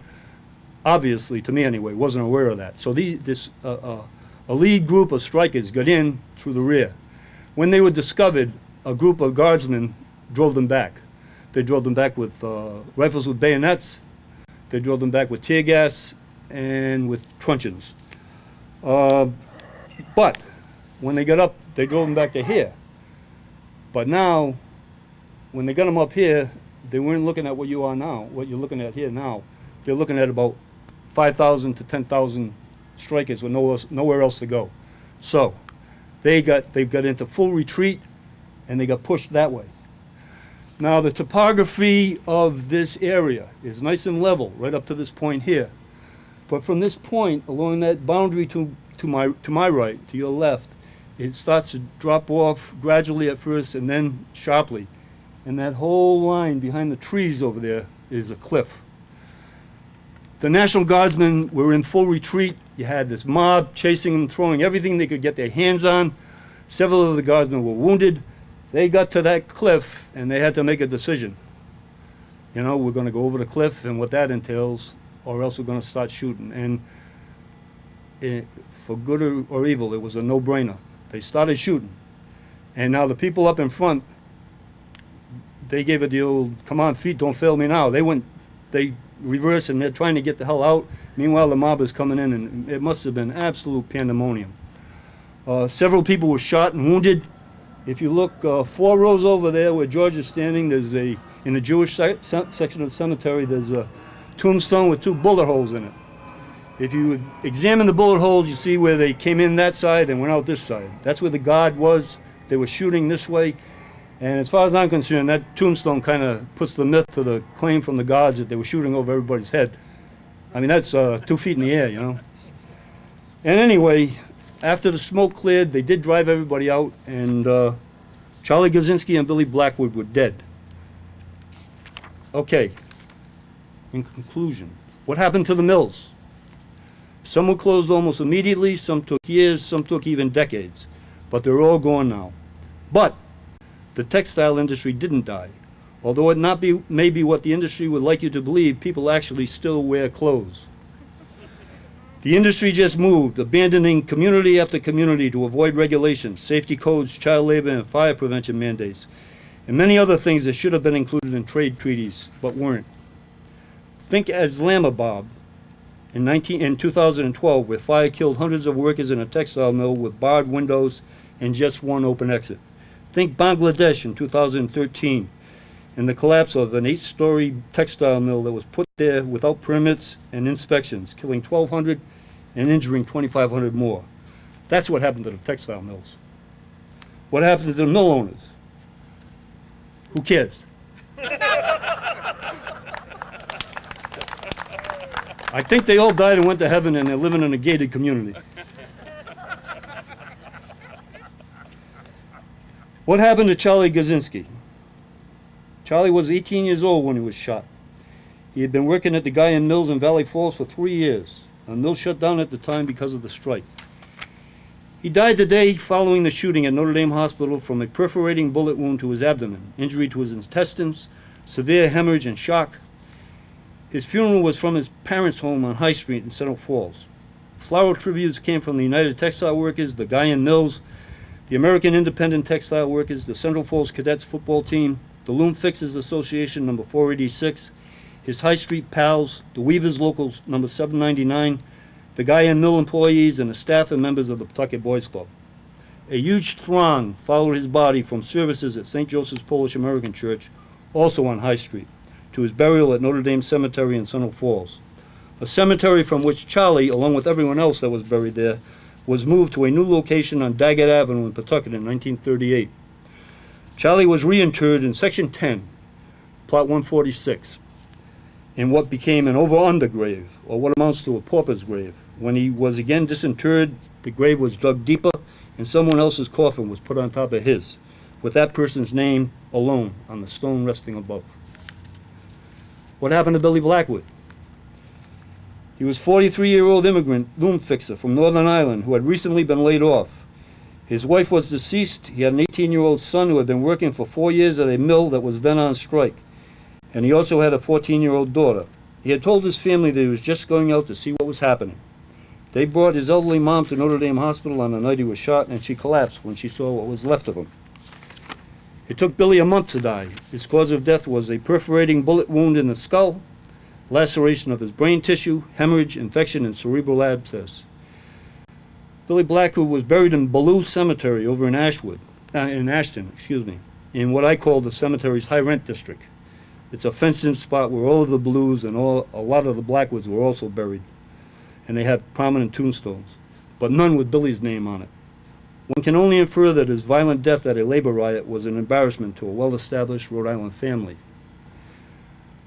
obviously, to me anyway, wasn't aware of that. So a lead group of strikers got in through the rear. When they were discovered, a group of guardsmen drove them back. They drove them back with rifles with bayonets. They drove them back with tear gas and with truncheons. But when they got up, they drove them back to here. But now, when they got them up here, they weren't looking at what you are now, what you're looking at here now. They're looking at about 5,000 to 10,000 strikers with nowhere else to go. So they've got into full retreat, and they got pushed that way. Now the topography of this area is nice and level right up to this point here. But from this point along that boundary to my right, to your left, it starts to drop off gradually at first and then sharply. And that whole line behind the trees over there is a cliff. The National Guardsmen were in full retreat. You had this mob chasing them, throwing everything they could get their hands on. Several of the Guardsmen were wounded. They got to that cliff, and they had to make a decision. You know, we're going to go over the cliff and what that entails, or else we're going to start shooting. And for good or evil, it was a no-brainer. They started shooting. And now the people up in front, they gave it the old, come on, feet, don't fail me now. They reversed, and they're trying to get the hell out. Meanwhile, the mob is coming in, and it must have been absolute pandemonium. Several people were shot and wounded. If you look 4 rows over there where George is standing, there's in the Jewish section of the cemetery, there's a tombstone with 2 bullet holes in it. If you examine the bullet holes, you see where they came in that side and went out this side. That's where the Guard was. They were shooting this way. And as far as I'm concerned, that tombstone kind of puts the myth to the claim from the Guards that they were shooting over everybody's head. I mean, that's 2 feet in the air, you know. And anyway, after the smoke cleared, they did drive everybody out, and Charlie Gazinski and Billy Blackwood were dead. Okay, in conclusion, what happened to the mills? Some were closed almost immediately, some took years, some took even decades, but they're all gone now. But the textile industry didn't die. Although it may be what the industry would like you to believe, people actually still wear clothes. The industry just moved, abandoning community after community to avoid regulations, safety codes, child labor, and fire prevention mandates, and many other things that should have been included in trade treaties, but weren't. Think Islamabad in 2012, where fire killed hundreds of workers in a textile mill with barred windows and just one open exit. Think Bangladesh in 2013, and the collapse of an 8-story textile mill that was put there without permits and inspections, killing 1,200 and injuring 2,500 more. That's what happened to the textile mills. What happened to the mill owners? Who cares? I think they all died and went to heaven, and they're living in a gated community. What happened to Charlie Gazinski? Charlie was 18 years old when he was shot. He had been working at the Guyan Mills in Valley Falls for 3 years. The mill shut down at the time because of the strike. He died the day following the shooting at Notre Dame Hospital from a perforating bullet wound to his abdomen, injury to his intestines, severe hemorrhage, and shock. His funeral was from his parents' home on High Street in Central Falls. Floral tributes came from the United Textile Workers, the Guyan Mills, the American Independent Textile Workers, the Central Falls Cadets football team, the Loom Fixers Association, number 486, his High Street pals, the Weavers Local, number 799, the Guy and Mill employees, and the staff and members of the Pawtucket Boys Club. A huge throng followed his body from services at St. Joseph's Polish American Church, also on High Street, to his burial at Notre Dame Cemetery in Sunnow Falls, a cemetery from which Charlie, along with everyone else that was buried there, was moved to a new location on Daggett Avenue in Pawtucket in 1938. Charlie was reinterred in Section 10, Plot 146, in what became an over-under grave, or what amounts to a pauper's grave. When he was again disinterred, the grave was dug deeper, and someone else's coffin was put on top of his, with that person's name alone on the stone resting above. What happened to Billy Blackwood? He was a 43-year-old immigrant loom fixer from Northern Ireland who had recently been laid off. His wife was deceased. He had an 18-year-old son who had been working for 4 years at a mill that was then on strike. And he also had a 14-year-old daughter. He had told his family that he was just going out to see what was happening. They brought his elderly mom to Notre Dame Hospital on the night he was shot, and she collapsed when she saw what was left of him. It took Billy a month to die. His cause of death was a perforating bullet wound in the skull, laceration of his brain tissue, hemorrhage, infection, and cerebral abscess. Billy Blackwood was buried in Ballou Cemetery over in Ashton, in what I call the cemetery's high rent district. It's a fenced-in spot where all of the Blues and a lot of the Blackwoods were also buried, and they have prominent tombstones, but none with Billy's name on it. One can only infer that his violent death at a labor riot was an embarrassment to a well-established Rhode Island family.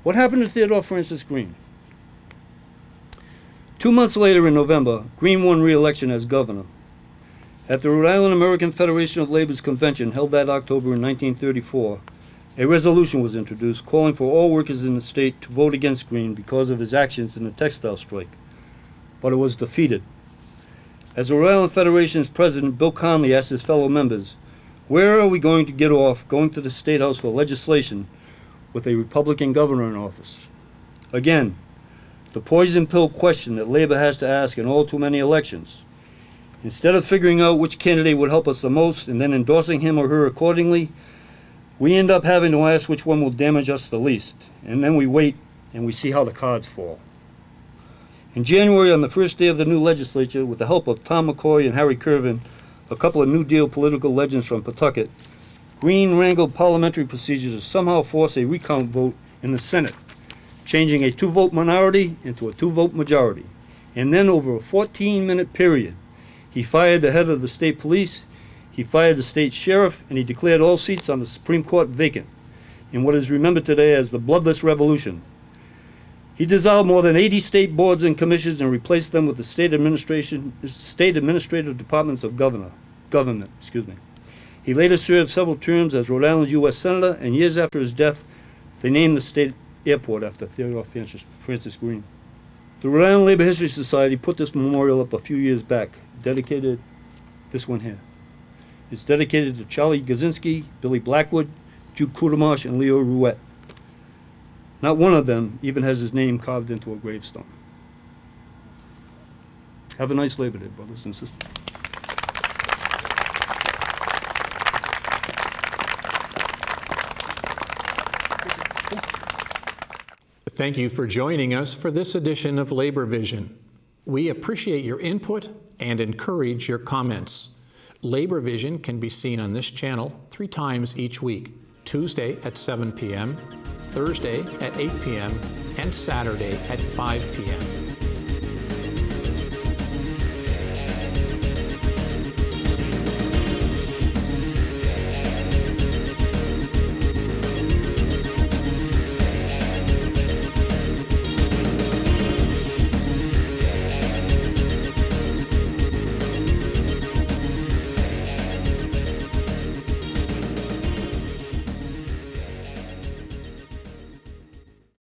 What happened to Theodore Francis Green? 2 months later in November, Green won re-election as governor. At the Rhode Island American Federation of Labor's convention held that October in 1934, a resolution was introduced calling for all workers in the state to vote against Green because of his actions in the textile strike, but it was defeated. As the Rhode Island Federation's president, Bill Conley, asked his fellow members, "Where are we going to get off going to the State House for legislation with a Republican governor in office?" Again, the poison pill question that Labor has to ask in all too many elections. Instead of figuring out which candidate would help us the most and then endorsing him or her accordingly, we end up having to ask which one will damage us the least. And then we wait and we see how the cards fall. In January, on the first day of the new legislature, with the help of Tom McCoy and Harry Kervin, a couple of New Deal political legends from Pawtucket, Green wrangled parliamentary procedures to somehow force a recount vote in the Senate, changing a 2-vote minority into a 2-vote majority. And then over a 14-minute period, he fired the head of the state police, he fired the state sheriff, and he declared all seats on the Supreme Court vacant in what is remembered today as the Bloodless Revolution. He dissolved more than 80 state boards and commissions and replaced them with the state administrative departments of government. He later served several terms as Rhode Island's U.S. Senator, and years after his death, they named the state airport after Theodore Francis Green. The Rhode Island Labor History Society put this memorial up a few years back, dedicated this one here. It's dedicated to Charlie Gazinski, Billy Blackwood, Jude Kudamosh, and Leo Rouette. Not one of them even has his name carved into a gravestone. Have a nice Labor Day, brothers and sisters. Thank you for joining us for this edition of Labor Vision. We appreciate your input and encourage your comments. Labor Vision can be seen on this channel 3 times each week: Tuesday at 7 p.m., Thursday at 8 p.m., and Saturday at 5 p.m.